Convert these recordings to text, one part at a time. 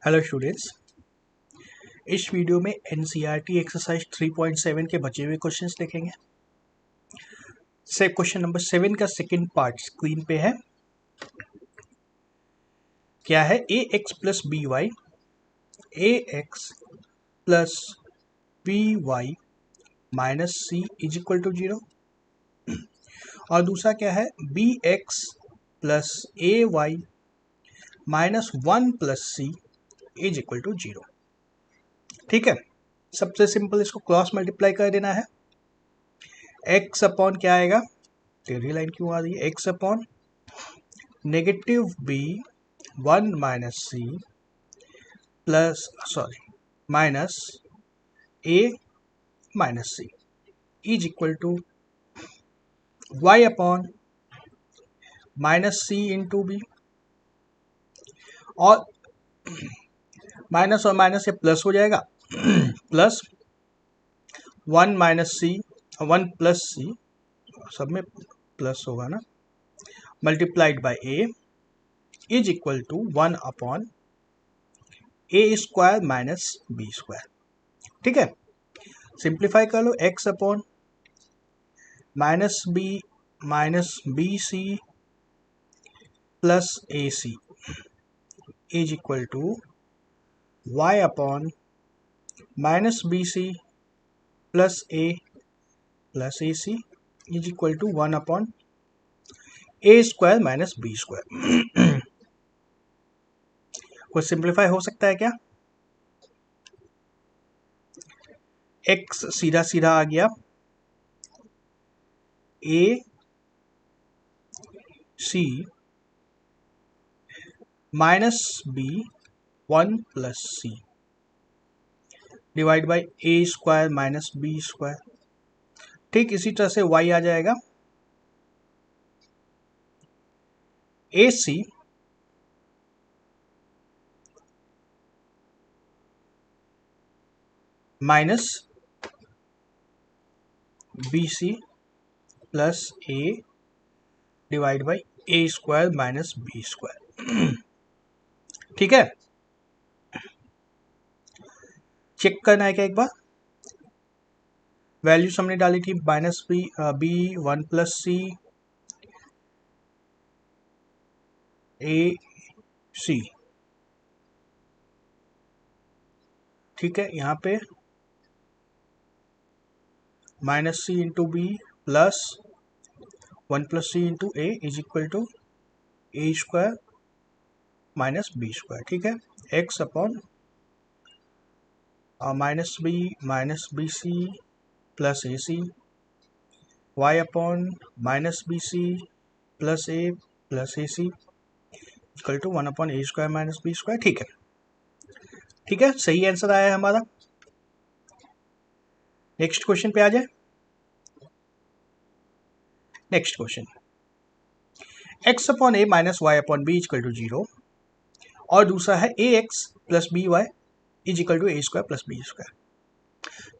Hello students, इस video में NCERT exercise 3.7 के बचे हुए क्वेश्चंस देखेंगे। से क्वेश्चन नंबर 7 का सेकंड पार्ट स्क्रीन पे है। क्या है? ए x plus B Y, A x plus B Y minus C is equal to 0। और दूसरा क्या है? B x plus A Y minus 1 plus C is equal to 0। ठीक है, सबसे सिंपल इसको क्रॉस मल्टीप्लाई कर देना है। एक्स अपॉन क्या आएगा? टेढ़ी लाइन क्यों आ रही है? X upon negative B 1 minus C plus minus A minus C is equal to Y upon minus C into B. और माइनस और माइनस से प्लस हो जाएगा plus 1 minus C 1 plus C, सब में प्लस होगा ना, multiplied by A is equal to 1 upon A square minus B square. ठीक है, सिंप्लीफाई कर लो। X upon minus B C plus A C is equal to Y upon minus B C plus A C is equal to 1 upon A square minus B square. कुछ simplify हो सकता है क्या? X सीधा सीधा आ गया, A C minus B 1 plus C divide by A square minus B square. ठीक इसी तरह से y आ जाएगा A C minus B C plus A divide by A square minus B square. ठीक है, चेक करना है क्या एक बार? वैल्यूज हमने डाली थी minus B 1 plus C A C. ठीक है, यहाँ पे minus C into B plus 1 plus C into A is equal to A square minus B square. ठीक है, X upon minus B C plus A C, Y upon minus B C plus A C equal to 1 upon A square minus B square. ठीक है, ठीक है, सही answer आया है हमारा। नेक्स्ट क्वेश्चन पे आ जाए। Next question, x upon a minus y upon b equal to 0। और दूसरा है ए x plus B y is equal to A square plus B square.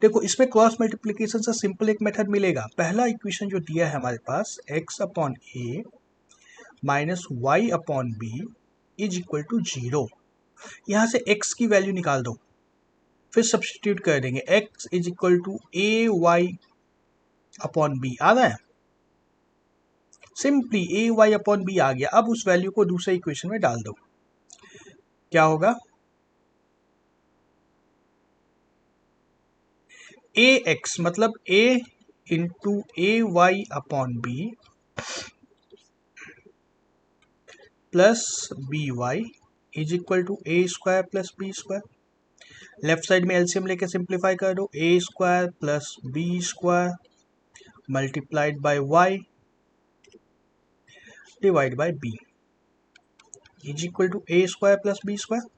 देखो, इसमें क्रॉस मल्टीप्लीकेशन से सिंपल एक मेथड मिलेगा। पहला इक्वेशन जो दिया है हमारे पास, x upon a minus y upon b is equal to 0। यहाँ से x की वैल्यू निकाल दो, फिर सब्सटीट्यूट कर देंगे। x is equal to A y upon b आ रहा है, simply a y upon b आ गया। अब उस वैल्यू को दूसरे इक्वेशन में डाल दो, क्या होगा? ए एक्स मतलब a into a y upon b plus B y is equal to A square plus B square. Left side में एलसीएम लेके सिंप्लीफाई कर दो, a square plus B square multiplied by y divide by b is equal to A square plus B square.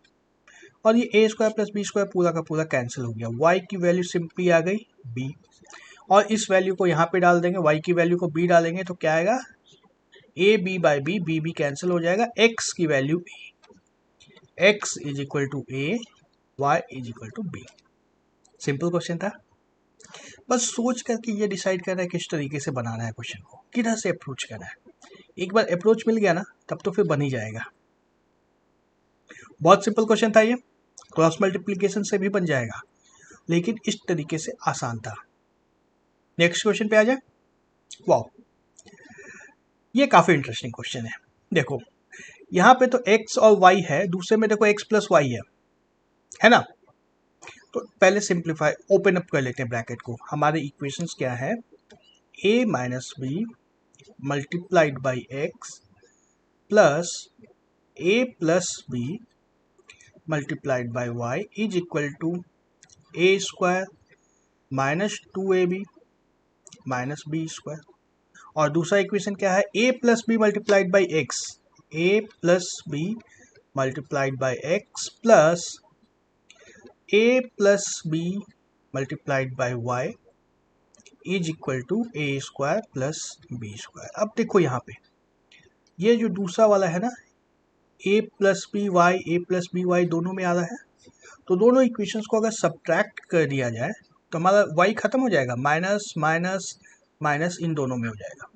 और ये a square plus B square पूरा का पूरा cancel हो गया। वाई की वैल्यू सिंपली आ गई बी, और इस वैल्यू को यहाँ पे डाल देंगे, वाई की वैल्यू को बी डालेंगे तो क्या आएगा? A B by B B cancel हो जाएगा। एक्स की value X is equal to A, Y is equal to B. Simple question था, बस सोच करके ये डिसाइड करना है किस तरीके से बनाना है क्वेश्चन को, किधर से अप्रोच करना है। एक बार अप्रोच मिल गया ना, तब तो फिर बन ही जाएगा। बहुत सिंपल क्वेश्चन था ये। क्रॉस मल्टीप्लिकेशन से भी बन जाएगा, लेकिन इस तरीके से आसान था। नेक्स्ट क्वेश्चन पे आ जाए। वाह, ये काफ़ी इंटरेस्टिंग क्वेश्चन है। देखो यहाँ पे तो x और y है, दूसरे में देखो x प्लस वाई है ना। तो पहले सिंप्लीफाई ओपन अप कर लेते हैं ब्रैकेट को। हमारे इक्वेशंस क्या है, a minus B multiplied by X plus a plus B multiplied by Y is equal to a square minus 2ab minus B square. और दूसरा इक्वेशन क्या है, a plus B multiplied by X, a plus B multiplied by X plus a plus B multiplied by Y is equal to a square plus B square. अब देखो यहाँ पे ये जो दूसरा वाला है ना, a plus B Y, A plus B Y दोनों में आ रहा है, तो दोनों इक्वेशंस को अगर सब्ट्रैक्ट कर दिया जाए तो हमारा y खत्म हो जाएगा, माइनस माइनस माइनस इन दोनों में हो जाएगा,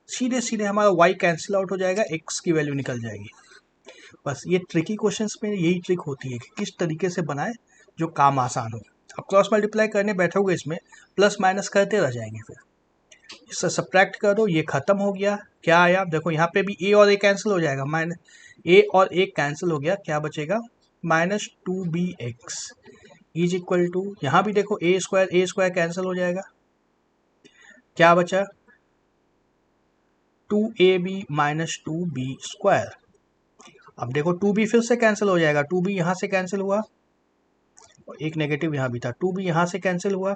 सीधे सीधे हमारा y कैंसिल आउट हो जाएगा, x की वैल्यू निकल जाएगी। बस ये ट्रिकी क्वेश्चंस में यही ट्रिक होती है कि किस तरीके से बनाए जो काम आसान हो। अब क्रॉस मल्टीप्लाई करने बैठोगे इसमें प्लस माइनस करते रह जाएंगे, फिर इससे सब्ट्रैक्ट कर दो, ये खत्म हो गया। क्या आया, देखो यहाँ पे भी a और a कैंसिल हो जाएगा, माइनस a और a कैंसिल हो गया, क्या बचेगा minus 2bx is equal to, यहाँ भी देखो a स्क्वायर कैंसिल हो जाएगा, क्या बचा 2ab माइनस 2b स्क्वायर। अब देखो 2b फिर से कैंसिल हो जाएगा, 2b यहाँ से कैंसिल हुआ और एक नेगेटिव यहाँ भी था, 2b यहाँ से कैंसिल हुआ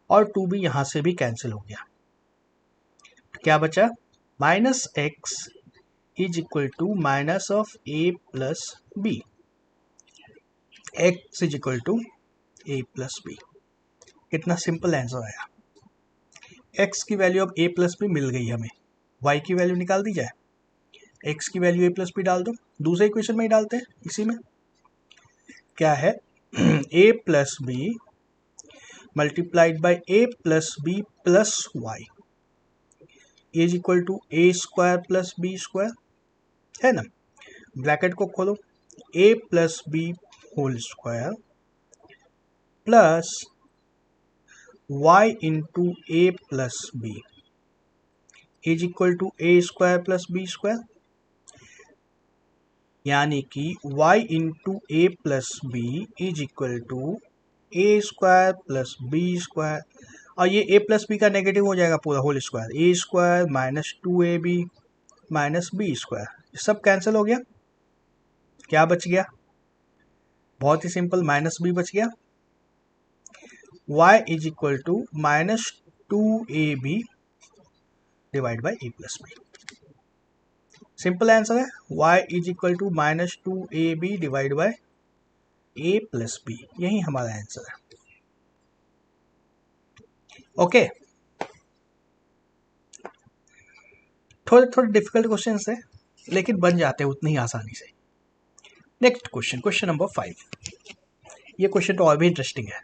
और 2b यहाँ से भी कैंसिल हो गया, क्या बचा minus x is equal to minus of a plus B, x is equal to a plus B. कितना सिंपल आंसर आया। x की वैल्यू अब a प्लस बी मिल गई हमें, y की वैल्यू निकाल दी जाए, x की वैल्यू a प्लस बी डाल दो, दूसरे इक्वेशन में ही डालते हैं। इसी में क्या है a plus B multiplied by a plus B plus Y is equal to a square plus B square, है ना। ब्रैकेट को खोलो, a plus B whole square plus y into A plus B is equal to a square plus B square, यानी कि y into A plus B is equal to a square plus B square, और ये a plus B का negative हो जाएगा पूरा whole square, a square minus 2ab minus B square, सब cancel हो गया, क्या बच गया, बहुत ही सिंपल, माइनस बी बच गया, y is equal to minus 2ab divide by A plus B. Simple answer है, y is equal to minus 2ab divide by A plus B, यही हमारा आंसर है। ओके, थोड़े थोड़े डिफिकल्ट क्वेश्चन है लेकिन बन जाते हैं उतनी ही आसानी से। Next question, question number 5। ये क्वेश्चन तो और भी इंटरेस्टिंग है।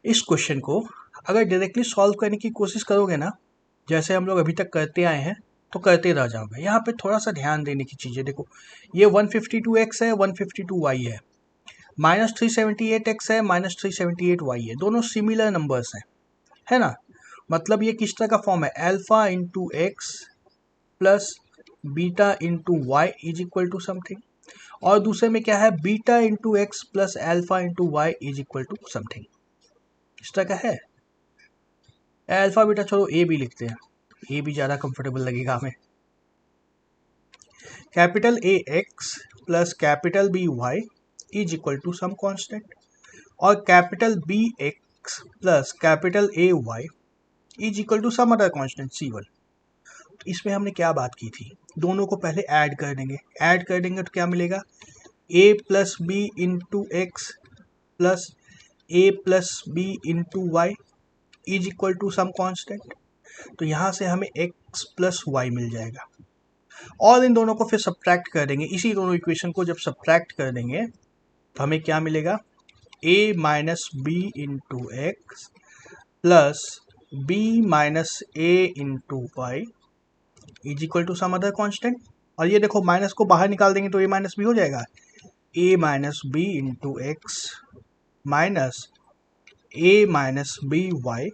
इस क्वेश्चन को अगर डायरेक्टली सॉल्व करने की कोशिश करोगे ना, जैसे हम लोग अभी तक करते आए हैं, तो करते रह जाओगे। यहाँ पे थोड़ा सा ध्यान देने की चीज़ है। देखो ये 152x है, 152y है, माइनस 378x है, माइनस 378y है, दोनों सिमिलर नंबर्स हैं, है ना। मतलब ये किस तरह का फॉर्म है, alpha into X plus beta into Y is equal to something, और दूसरे में क्या है, beta into X plus alpha into Y is equal to something, इस तरह का है। अल्फा बीटा छोड़ो, ए भी लिखते हैं, ए भी ज़्यादा कंफर्टेबल लगेगा हमें। Capital a x plus capital b y is equal to some constant, और capital b x plus capital a Y is equal to some other constant C1। तो इसमें हमने क्या बात की थी, दोनों को पहले ऐड कर देंगे, ऐड कर देंगे तो क्या मिलेगा, a plus B into X plus a plus B into Y is equal to some constant. तो यहाँ से हमें x प्लस वाई मिल जाएगा, और इन दोनों को फिर सब्ट्रैक्ट कर देंगे। इसी दोनों इक्वेशन को जब सब्ट्रैक्ट कर देंगे तो हमें क्या मिलेगा, a minus B into X plus b minus A into Y is equal to some other constant. और ये देखो माइनस को बाहर निकाल देंगे तो a माइनस बी हो जाएगा, a minus B into x minus A minus b y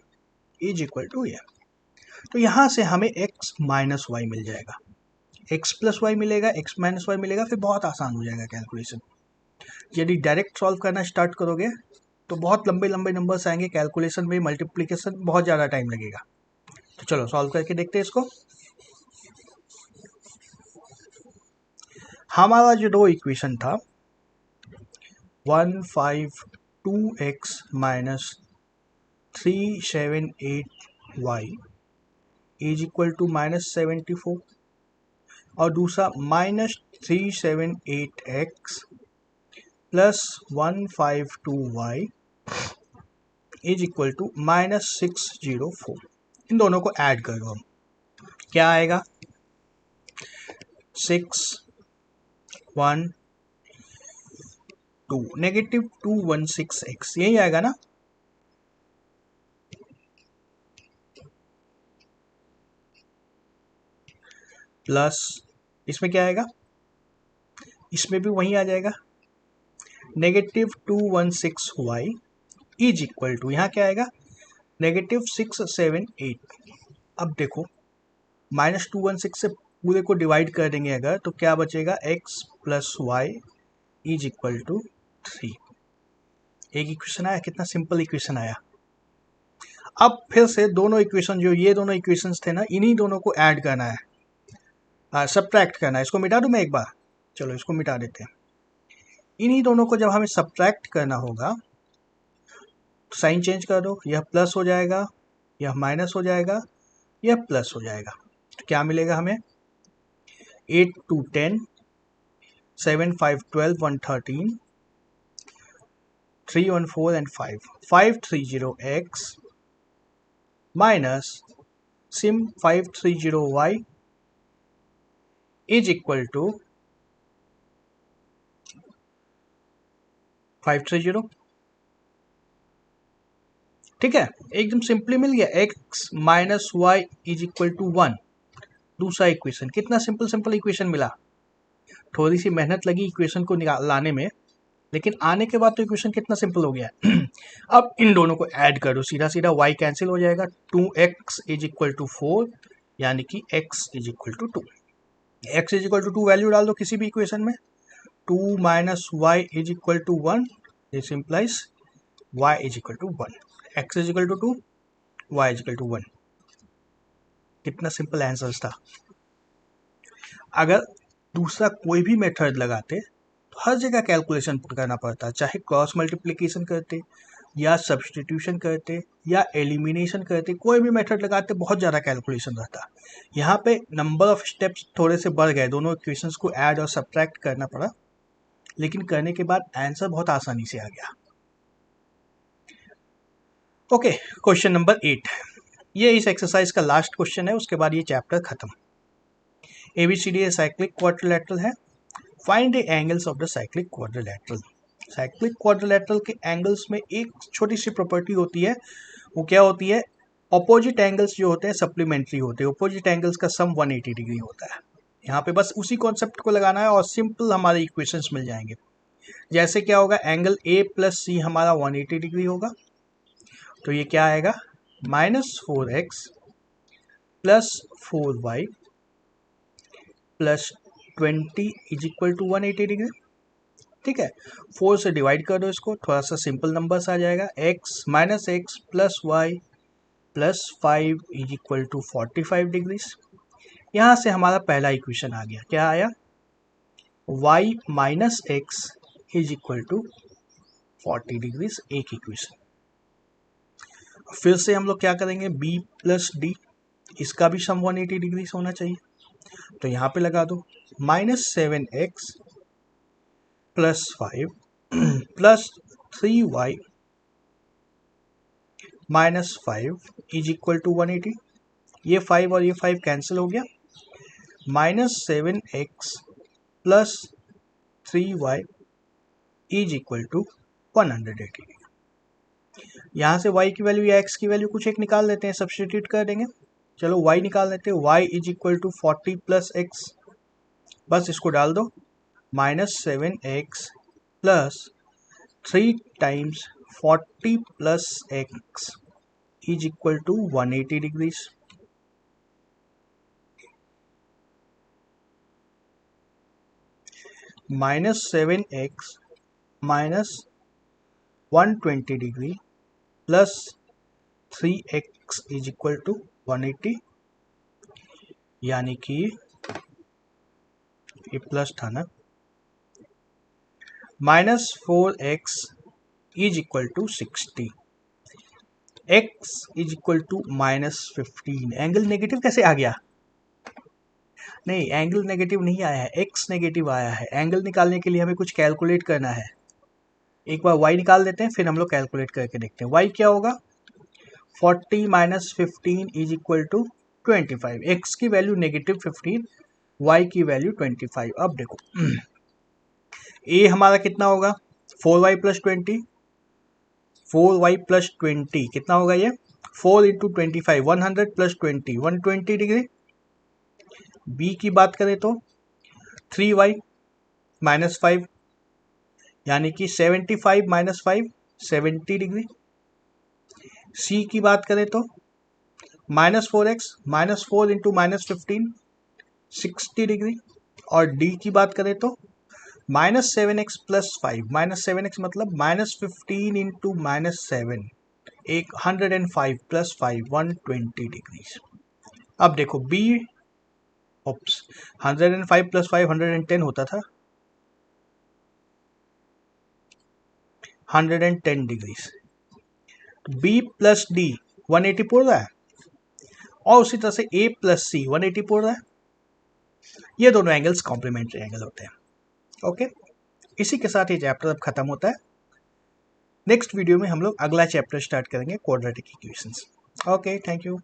is equal to a. तो यहाँ से हमें x माइनस वाई मिल जाएगा, x प्लस वाई मिलेगा, x माइनस वाई मिलेगा, फिर बहुत आसान हो जाएगा कैलकुलेशन। यदि डायरेक्ट सॉल्व करना स्टार्ट करोगे तो बहुत लंबे लंबे नंबर्स आएंगे, कैलकुलेशन में मल्टीप्लिकेशन बहुत ज़्यादा टाइम लगेगा। तो चलो सॉल्व करके देखते हैं इसको। हमारा जो दो इक्वेशन था 152x minus 378y is equal to -74 और दूसरा -378x plus 152y is equal to -604। इन दोनों को ऐड करो हम, क्या आएगा 612 -216x, यही आएगा ना। प्लस इसमें क्या आएगा, इसमें भी वही आ जाएगा -216y इज इक्वल टू, यहाँ क्या आएगा -678। अब देखो -216 से पूरे को डिवाइड कर देंगे अगर, तो क्या बचेगा x plus Y is equal to 3। एक इक्वेशन आया, कितना सिंपल इक्वेशन आया। अब फिर से दोनों इक्वेशन, जो ये दोनों इक्वेशंस थे ना, इन्हीं दोनों को ऐड करना है, सब्ट्रैक्ट करना है। इसको मिटा दूं मैं एक बार, चलो इसको मिटा देते हैं। इन्हीं दोनों को जब हमें सब्ट्रैक्ट करना होगा तो साइन चेंज कर दो, यह प्लस हो जाएगा, यह माइनस हो जाएगा, यह प्लस हो जाएगा। तो क्या मिलेगा हमें 8 2 10 7 5 12 113 3 1 4 and 5 530x माइनस सिम 530y इज इक्वल टू 530। ठीक है, एकदम सिंपली मिल गया, x minus Y is equal to 1। दूसरा इक्वेशन, कितना सिंपल सिंपल इक्वेशन मिला। थोड़ी सी मेहनत लगी इक्वेशन को लाने में, लेकिन आने के बाद तो इक्वेशन कितना सिंपल हो गया। अब इन दोनों को ऐड करो, सीधा सीधा y कैंसिल हो जाएगा, 2x इज इक्वल टू 4, यानी कि x is equal to 2। x is equal to 2 value डाल दो किसी भी इक्वेशन में, 2 minus Y is equal to 1, this implies y is equal to 1। x is equal to 2, y is equal to 1। कितना simple answers था। अगर दूसरा कोई भी मेथड लगाते तो हर जगह कैलकुलेशन करना पड़ता, चाहे क्रॉस मल्टीप्लिकेशन करते या सब्सटीट्यूशन करते या एलिमिनेशन करते, कोई भी मेथड लगाते बहुत ज़्यादा कैलकुलेशन रहता। यहाँ पे नंबर ऑफ स्टेप्स थोड़े से बढ़ गए, दोनों इक्वेशंस को ऐड और सब्ट्रैक्ट करना पड़ा, लेकिन करने के बाद आंसर बहुत आसानी से आ गया। ओके, क्वेश्चन नंबर 8, ये इस एक्सरसाइज का लास्ट क्वेश्चन है, उसके बाद ये चैप्टर खत्म। ABCD साइक्लिक क्वाड्रिलेटरल है, find the angles of the cyclic quadrilateral. Cyclic quadrilateral के एंगल्स में एक छोटी सी प्रॉपर्टी होती है, वो क्या होती है, ऑपोजिट एंगल्स जो होते हैं सप्लीमेंट्री होते हैं, ऑपोजिट एंगल्स का सम 180 डिग्री होता है। यहाँ पे बस उसी कॉन्सेप्ट को लगाना है और सिंपल हमारे इक्वेशंस मिल जाएंगे। जैसे क्या होगा, एंगल A प्लस C हमारा 180 डिग्री होगा, तो ये क्या आएगा -4x plus 4y plus 20 is equal to 180 degree. ठीक है, 4 से डिवाइड कर दो इसको, थोड़ा सा सिंपल नंबर्स आ जाएगा, x minus X plus Y plus 5 is equal to 45 degrees. यहाँ से हमारा पहला इक्वेशन आ गया, क्या आया y minus X is equal to 40 degrees, एक इक्वेशन। फिर से हम लोग क्या करेंगे, b प्लस डी, इसका भी सम 180 डिग्री होना चाहिए, तो यहाँ पे लगा दो -7x plus 5 plus 3y minus 5 is equal to 180। ये 5 और ये 5 कैंसिल हो गया, -7x plus 3y is equal to 180। यहाँ से y की वैल्यू या x की वैल्यू कुछ एक निकाल लेते हैं, सब्स्टिट्यूट कर देंगे। चलो y निकाल लेते हैं, y is equal to 40 plus x, बस इसको डाल दो, -7x plus 3 times 40 plus x is equal to 180 degrees. Minus 7x minus 120 degree plus 3x is equal to 180, यानी कि ये प्लस था ना, minus 4x is equal to 60, x is equal to minus 15। Angle negative कैसे आ गया? नहीं, angle negative नहीं आया है, x नेगेटिव आया है। एंगल निकालने के लिए हमें कुछ कैलकुलेट करना है। एक बार y निकाल देते हैं, फिर हम लोग कैलकुलेट करके देखते हैं। y क्या होगा? 40 minus 15 is equal to 25। x की वैल्यू नेगेटिव 15, y की वैल्यू 25। अब देखो a हमारा कितना होगा? 4y प्लस 20, 4y प्लस 20 कितना होगा ये? 4 इंटू 25, 100 प्लस 20, 120 डिग्री। b की बात करें तो 3y माइनस 5, यानी कि 75 माइनस 5, 70 डिग्री। c की बात करें तो minus 4x minus 4 into minus 15, 60 degree. और d की बात करें तो minus 7x plus 5, minus 7x मतलब minus 15 into minus 7, 105 plus 5, 120 degree. अब देखो b, ओप्स, 105 प्लस 5 110 होता था, 110 डिग्री। b प्लस d 180 पड़ रहा है, और उसी तरह से a प्लस c 180 पड़ रहा है। ये दोनों एंगल्स कॉम्प्लीमेंट्री एंगल होते हैं। ओके, इसी के साथ ये चैप्टर अब खत्म होता है। नेक्स्ट वीडियो में हम लोग अगला चैप्टर स्टार्ट करेंगे, quadratic equations. Okay, thank you.